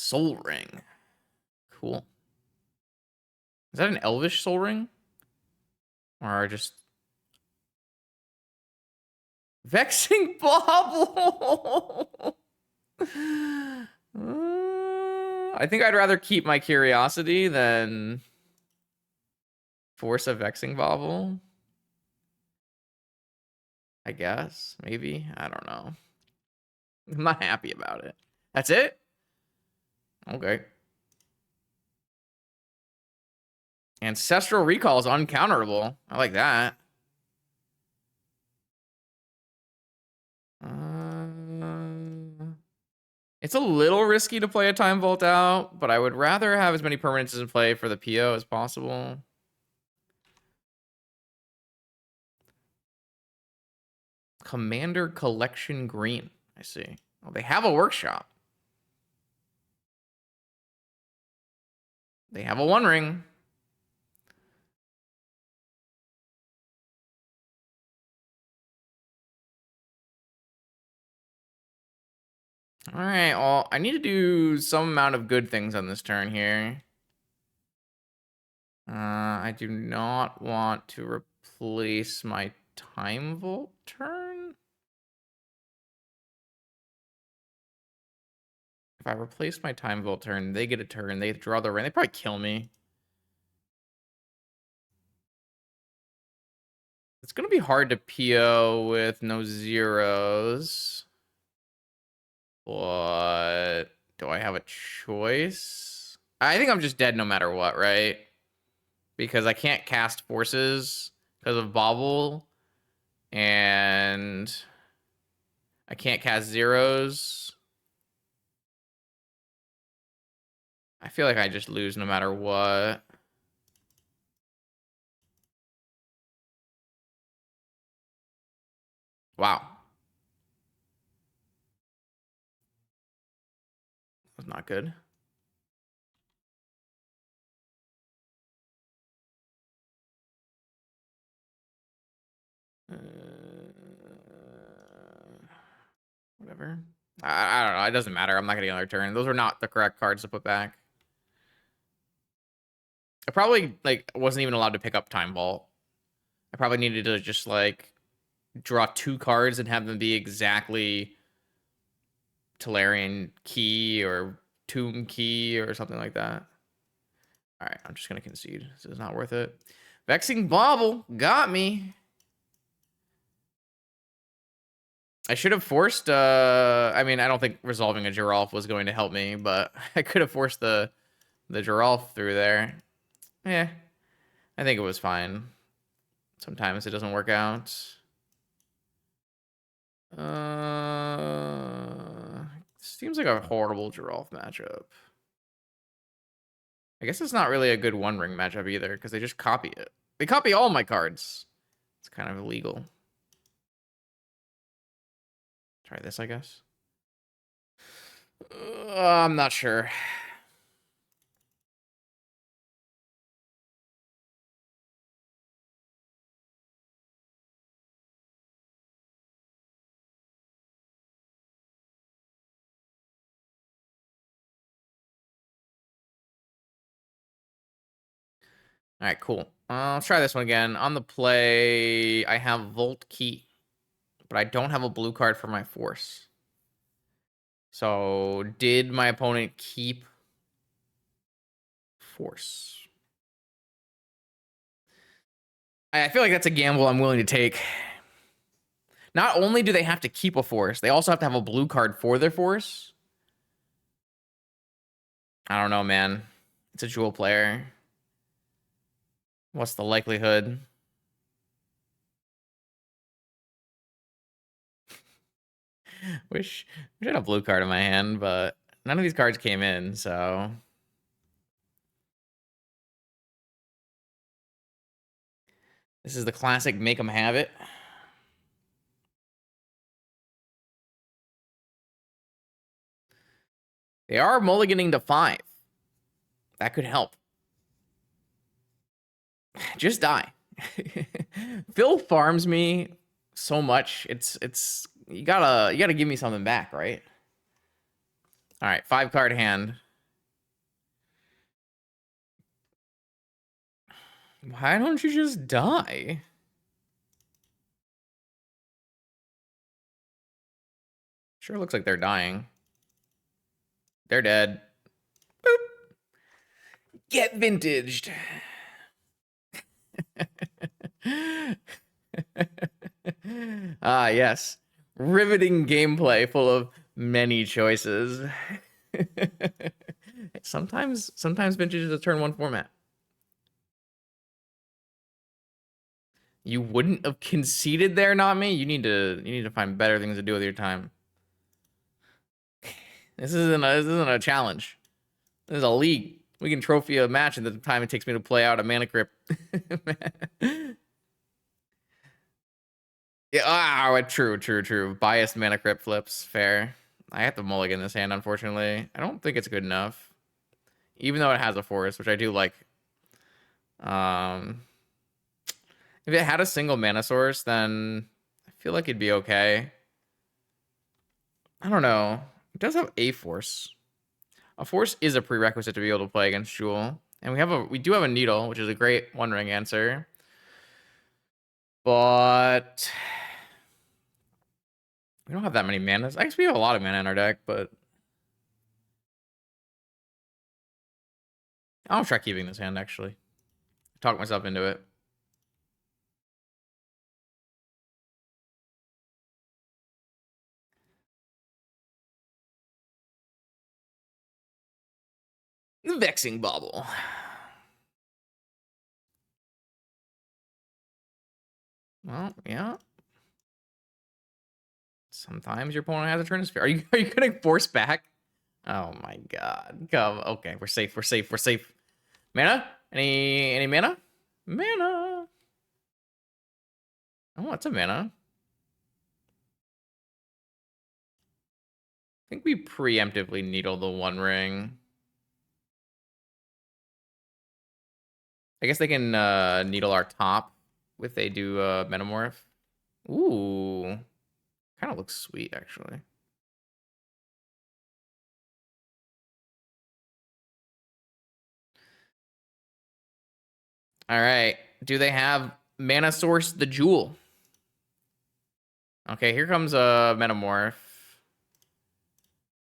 Soul Ring. Cool. Is that an Elvish Soul Ring? Or just... Vexing Bauble! I think I'd rather keep my Curiosity than force a Vexing Bauble. I guess. Maybe. I don't know. I'm not happy about it. That's it? Okay. Ancestral Recall is uncounterable. I like that. It's a little risky to play a Time Vault out, but I would rather have as many permanences in play for the PO as possible. Commander Collection Green. I see. Oh, they have a workshop. They have a One Ring. All right, well, I need to do some amount of good things on this turn here. I do not want to replace my Time Vault turn. If I replace my Time Vault turn, they get a turn. They draw the ring. They probably kill me. It's going to be hard to PO with no zeros. But do I have a choice? I think I'm just dead no matter what, right? Because I can't cast forces because of Bobble. And I can't cast zeros. I feel like I just lose no matter what. Wow. That's not good. Whatever. I don't know. It doesn't matter. I'm not getting another turn. Those are not the correct cards to put back. I probably wasn't even allowed to pick up Time Vault. I probably needed to just draw 2 cards and have them be exactly Tolarian Key or Tomb Key or something like that. All right, I'm just gonna concede. This is not worth it. Vexing Bauble got me. I should have forced, I mean, I don't think resolving a Giralf was going to help me, but I could have forced the Giralf through there. Yeah, I think it was fine. Sometimes it doesn't work out. Seems like a horrible Giralf matchup. I guess it's not really a good One Ring matchup either, because they just copy it. They copy all my cards. It's kind of illegal. Try this, I guess. I'm not sure. All right, cool. Let's try this one again. On the play, I have Volt Key, but I don't have a blue card for my force. So, did my opponent keep force? I feel like that's a gamble I'm willing to take. Not only do they have to keep a force, they also have to have a blue card for their force. I don't know, man. It's a jewel player. What's the likelihood? Wish I had a blue card in my hand, but none of these cards came in, so. This is the classic make 'em have it. They are mulliganing to 5. That could help. Just die. Phil farms me so much. You gotta give me something back, right? All right, 5 card hand. Why don't you just die? Sure looks like they're dying. They're dead. Boop. Get vintaged. Ah, yes. Riveting gameplay full of many choices. Sometimes vintage is a turn one format. You wouldn't have conceded there, not me. You need to find better things to do with your time. This isn't a challenge. This is a league. We can trophy a match in the time it takes me to play out a mana crypt. Yeah, true. Biased mana crypt flips. Fair. I have to mulligan this hand, unfortunately. I don't think it's good enough. Even though it has a forest, which I do like. Um, if it had a single mana source, then I feel like it'd be okay. I don't know. It does have a force. A force is a prerequisite to be able to play against Jewel. And we do have a needle, which is a great one ring answer. But we don't have that many manas. I guess we have a lot of mana in our deck, but I'll try keeping this hand actually. Talk myself into it. The Vexing Bauble. Well, yeah. Sometimes your opponent has a turn to spare. Are you gonna force back? Oh my god. Come. Okay, we're safe. We're safe. Mana? Any mana? Mana. Oh, that's a mana. I think we preemptively needle the one ring. I guess they can needle our top if they do metamorph. Ooh. Kind of looks sweet, actually. All right. Do they have mana source the jewel? Okay, here comes a metamorph.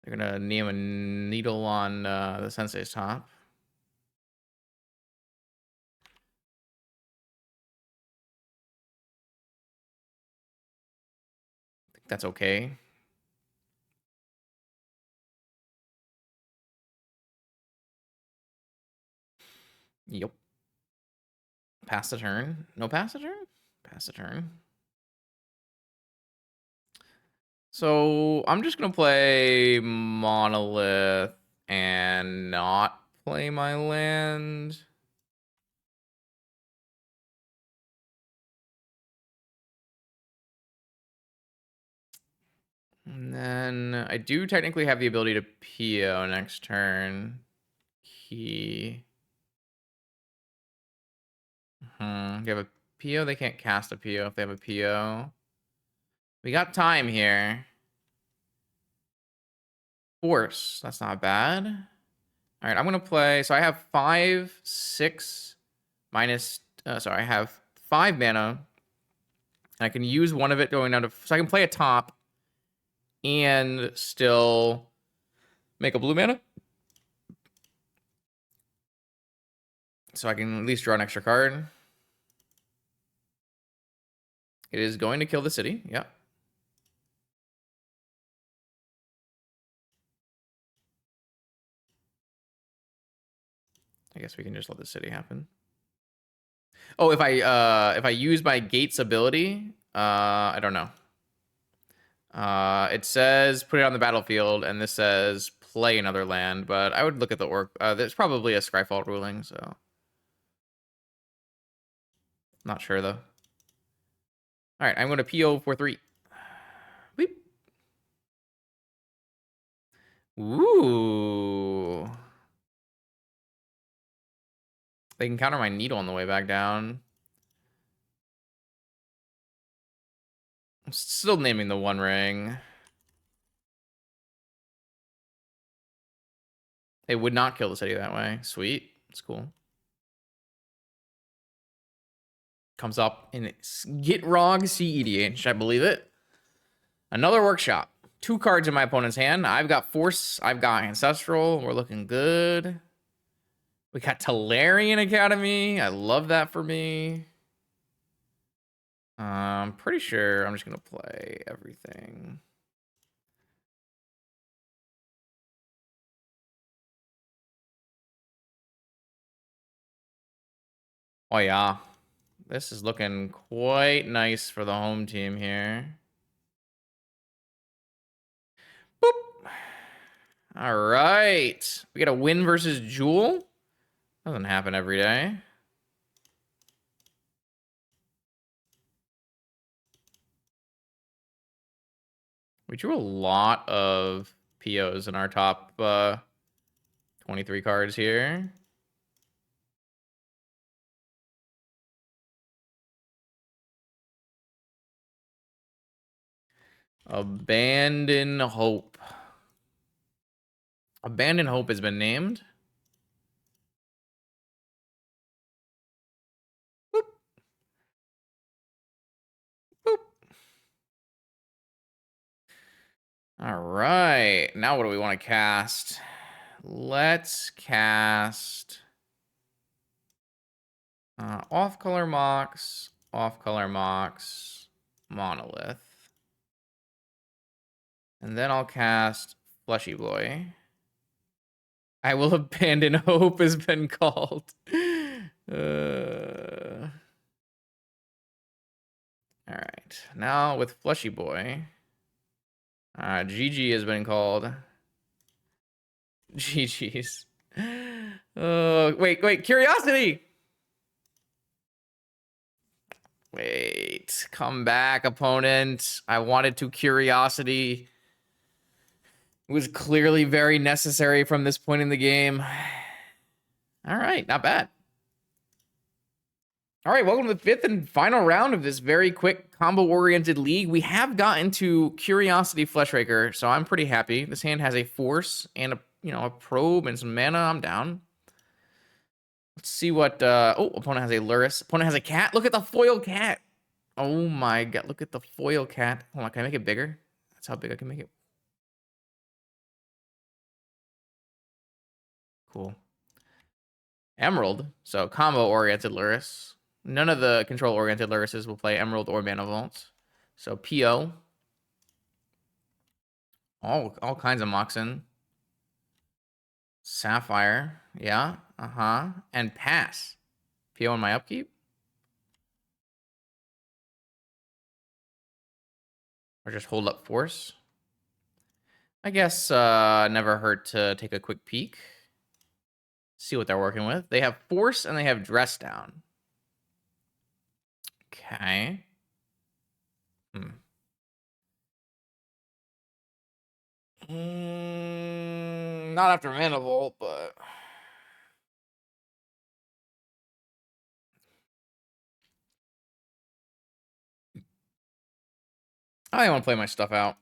They're gonna name a needle on the sensei's top. I think that's okay. Yep. Pass the turn. No pass the turn? Pass the turn. So I'm just gonna play Monolith and not play my land. And then I do technically have the ability to PO next turn. Key. If you have a PO, they can't cast a PO if they have a PO. We got time here. Force. That's not bad. All right, I'm going to play. So I have 5, 6 minus. Sorry, I have 5 mana. I can use one of it going down to. So I can play a top and still make a blue mana. So I can at least draw an extra card. It is going to kill the city. Yep. I guess we can just let the city happen. Oh, if I use my gate's ability, I don't know. It says put it on the battlefield, and this says play another land, but I would look at the orc. There's probably a Scryfall ruling, so not sure though. All right, I'm going to PO for 3. Beep. Ooh. They can counter my needle on the way back down. I'm still naming the one ring. They would not kill the city that way. Sweet. It's cool. Comes up in Gitrog CEDH, I believe it. Another workshop. 2 cards in my opponent's hand. I've got Force. I've got Ancestral. We're looking good. We got Talarian Academy. I love that for me. I'm pretty sure I'm just going to play everything. Oh, yeah. This is looking quite nice for the home team here. Boop. All right. We got a win versus Jewel. Doesn't happen every day. We drew a lot of POs in our top 23 cards here. Abandon Hope. Abandon Hope has been named. Boop. Boop. All right. Now what do we want to cast? Let's cast off-color Mox, Monolith. And then I'll cast Fleshy Boy. I will abandon hope has been called. All right. Now with Fleshy Boy. GG has been called. GG's. Wait. Curiosity. Wait. Come back, opponent. I wanted to Curiosity. It was clearly very necessary from this point in the game. All right, not bad. All right, welcome to the 5th and final round of this very quick combo-oriented league. We have gotten to Curiosity Fleshraker, so I'm pretty happy. This hand has a Force and a Probe and some mana. I'm down. Let's see what... opponent has a Lurrus. Opponent has a cat. Look at the foil cat. Oh my god, look at the foil cat. Hold on, can I make it bigger? That's how big I can make it. Cool. Emerald, so combo-oriented Lurrus. None of the control-oriented Lurruses will play Emerald or Mana Vault. So PO. All kinds of Moxen. Sapphire. Yeah. And pass. PO in my upkeep? Or just hold up Force? I guess never hurt to take a quick peek. See what they're working with. They have Force and they have Dress Down. Okay. Not after Mana Vault, but... I want to play my stuff out.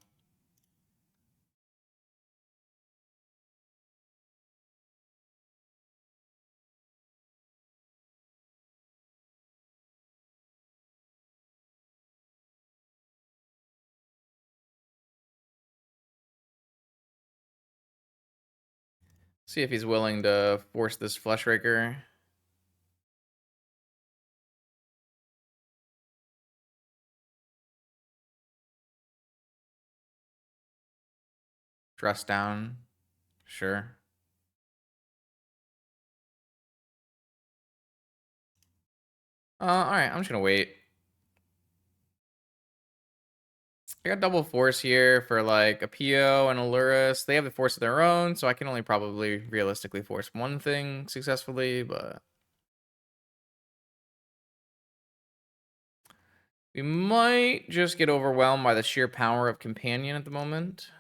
See if he's willing to force this Fleshraker. Dress down. Sure. Alright, I'm just gonna wait. I got double Force here for like a PO and a Lurrus. They have the Force of their own, so I can only probably realistically force one thing successfully, but... we might just get overwhelmed by the sheer power of Companion at the moment.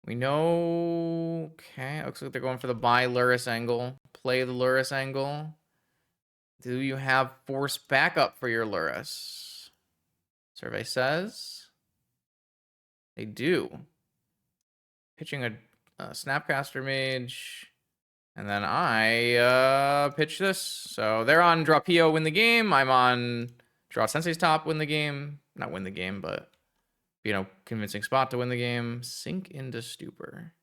We know... okay, looks like they're going for the buy Lurrus angle. Play the Lurrus angle. Do you have Force backup for your Lurrus? Survey says they do. Pitching a Snapcaster Mage And then I pitch this. So they're on draw PO, win the game. I'm on draw Sensei's top, win the game. Not win the game, but, you know, convincing spot to win the game. Sink into stupor.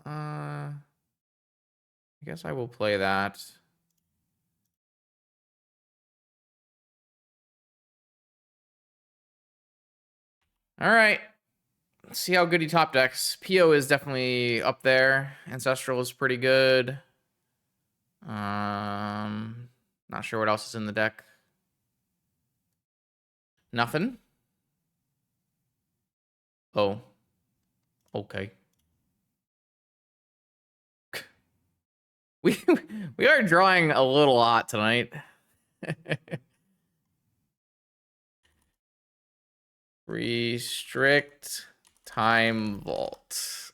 I guess I will play that. All right. Let's see how good he top decks. PO is definitely up there. Ancestral is pretty good. Not sure what else is in the deck. Nothing. Oh. Okay. We are drawing a little lot tonight. Restrict time vault.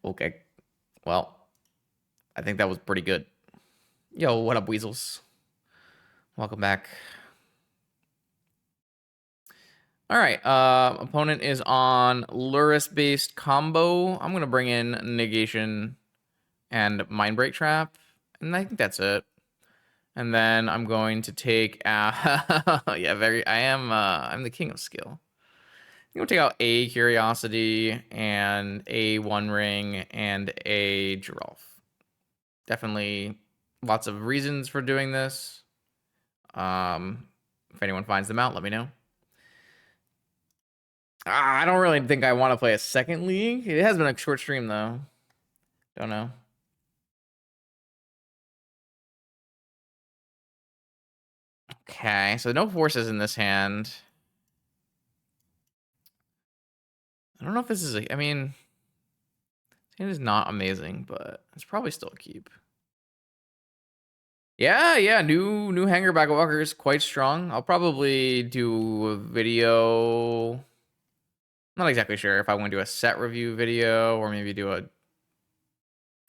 Okay. Well, I think that was pretty good. Yo, what up, weasels? Welcome back. All right, opponent is on Lurrus based combo. I'm gonna bring in negation and mind break trap, and I think that's it. And then I'm going to take yeah, I'm the king of skill. I'm gonna take out a curiosity and a one ring and a giraffe. Definitely lots of reasons for doing this. If anyone finds them out, let me know. I don't really think I want to play a second league. It has been a short stream, though. Don't know. Okay, so no forces in this hand. I don't know if this is I mean, this hand is not amazing, but it's probably still a keep. Yeah, new hanger back walker is quite strong. I'll probably do a video. Not exactly sure if I want to do a set review video or maybe do a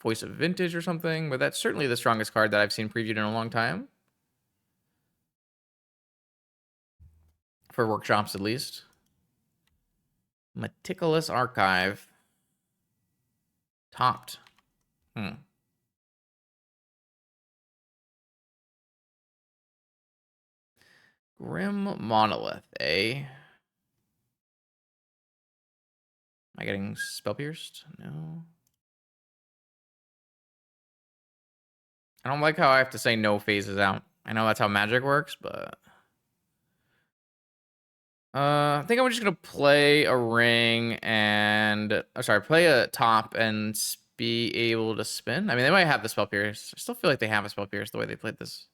voice of vintage or something, but that's certainly the strongest card that I've seen previewed in a long time. For workshops, at least. Meticulous archive. Topped. Grim monolith, eh? Am I getting spell pierced? No. I don't like how I have to say no phases out. I know that's how magic works, but I think I'm just gonna play a ring and play a top and be able to spin. I mean, they might have the spell pierce. I still feel like they have a spell pierce the way they played this.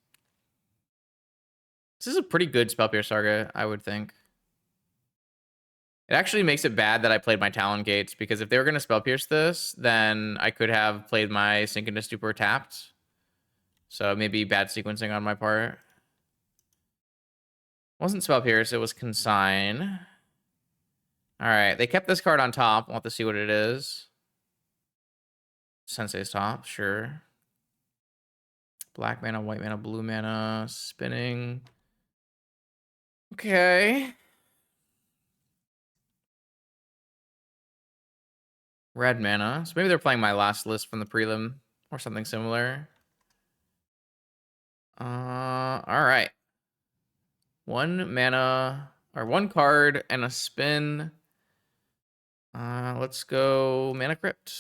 This is a pretty good spell pierce target, I would think. It actually makes it bad that I played my Talon Gates, because if they were gonna spell pierce this, then I could have played my Sink into Stupor tapped. So maybe bad sequencing on my part. It wasn't spell pierce, it was consign. All right, they kept this card on top. I'll have to see what it is. Sensei's top, sure. Black mana, white mana, blue mana, spinning. Okay. Red mana. So maybe they're playing my last list from the prelim or something similar. All right. One mana or one card and a spin. Let's go Mana Crypt.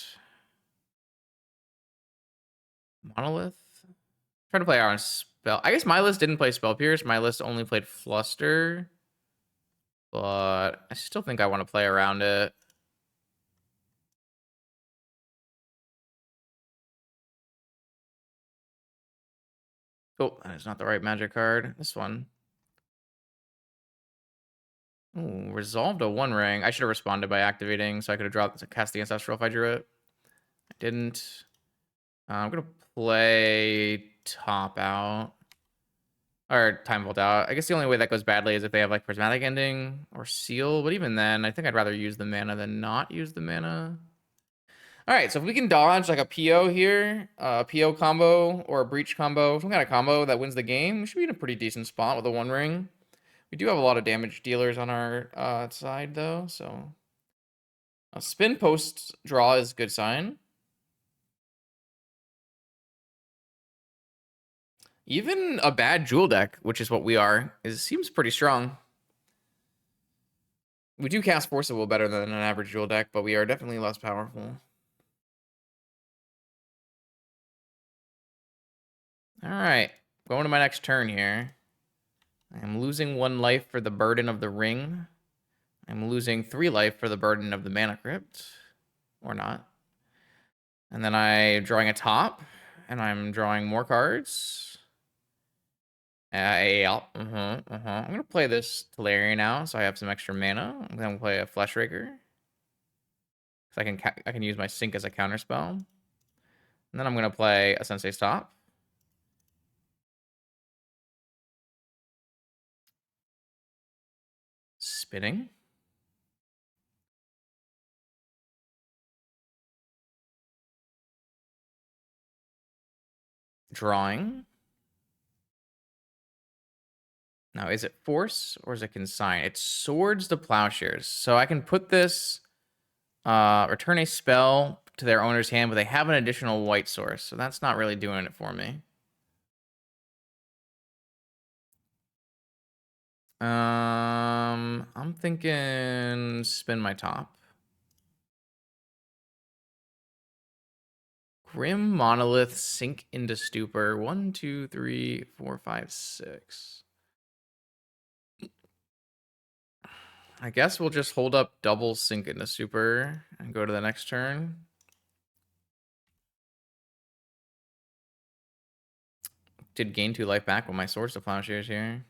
Monolith. Trying to play our spell. I guess my list didn't play Spell Pierce. My list only played Fluster. But I still think I want to play around it. Oh, that is not the right magic card. This one. Ooh, resolved a one ring. I should have responded by activating, so I could have dropped cast the Ancestral if I drew it. I didn't. I'm gonna play top out. Or time vault out. I guess the only way that goes badly is if they have like prismatic ending or seal, but even then, I think I'd rather use the mana than not use the mana. All right, so if we can dodge like a PO here, a PO combo or a breach combo, some kind of combo that wins the game, we should be in a pretty decent spot with a one ring. We do have a lot of damage dealers on our side though, so A spin post draw is a good sign. Even a bad jewel deck, which is what we are, seems pretty strong. We do cast Force of Will better than an average jewel deck, but we are definitely less powerful. All right, going to my next turn here. I'm losing 1 life for the Burden of the Ring. I'm losing 3 life for the Burden of the Mana Crypt. Or not. And then I'm drawing a top, and I'm drawing more cards. Yeah. I'm going to play this Tolarian now, so I have some extra mana. I'm going to play a Fleshraker. So I can use my Sync as a counterspell. And then I'm going to play a Sensei Stop. Spinning. Drawing. Now, is it Force or is it Consign? It's Swords to Plowshares. So I can put this, return a spell to their owner's hand, but they have an additional white source. So that's not really doing it for me. I'm thinking spin my top. Grim Monolith, Sink into Stupor. 1, 2, 3, 4, 5, 6. I guess we'll just hold up double Sink into Stupor and go to the next turn. Did gain 2 life back with my Swords to Plowshares here.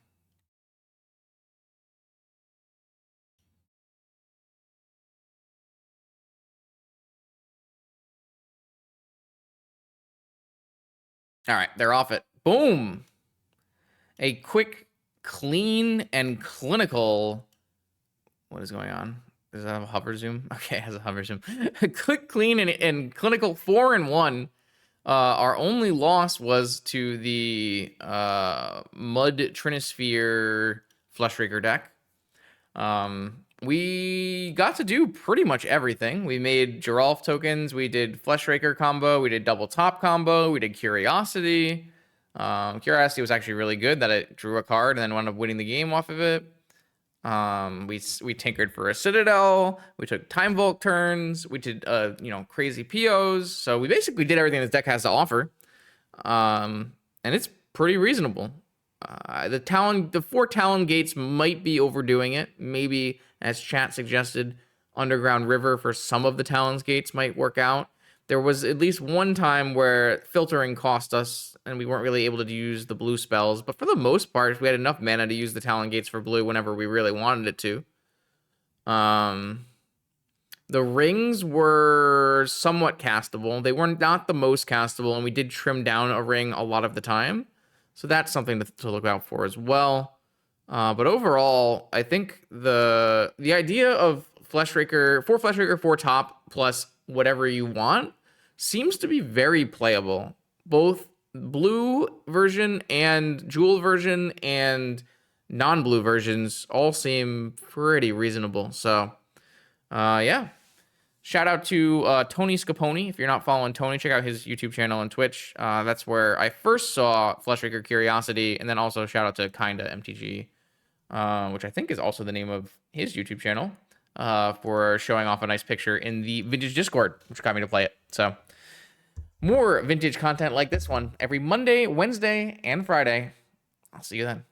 All right, they're off it. Boom. A quick, clean, and clinical. What is going on? Does it have a hover zoom? Okay, it has a hover zoom. Quick, clean, and clinical 4-1. Our only loss was to the Mud Trinisphere Fleshraker deck. We got to do pretty much everything. We made Giralf tokens. We did Fleshraker combo. We did double top combo. We did Curiosity. Curiosity was actually really good that it drew a card and then wound up winning the game off of it. We tinkered for a Citadel. We took Time Vault turns. We did crazy POs. So we basically did everything this deck has to offer. And it's pretty reasonable. The 4 Talon Gates might be overdoing it. Maybe, as chat suggested, Underground River for some of the Talon's Gates might work out. There was at least one time where filtering cost us, and we weren't really able to use the blue spells. But for the most part, we had enough mana to use the Talon Gates for blue whenever we really wanted it to. The rings were somewhat castable. They were not the most castable, and we did trim down a ring a lot of the time. So that's something to look out for as well. But overall, I think the idea of Fleshraker, 4 Fleshraker, 4 top, plus whatever you want, seems to be very playable. Both blue version and jewel version and non-blue versions all seem pretty reasonable. So, yeah. Shout out to Tony Scapone. If you're not following Tony, check out his YouTube channel and Twitch. That's where I first saw Fleshraker Curiosity, and then also shout out to Kinda MTG, which I think is also the name of his YouTube channel, for showing off a nice picture in the Vintage Discord, which got me to play it. So, more vintage content like this one every Monday, Wednesday, and Friday. I'll see you then.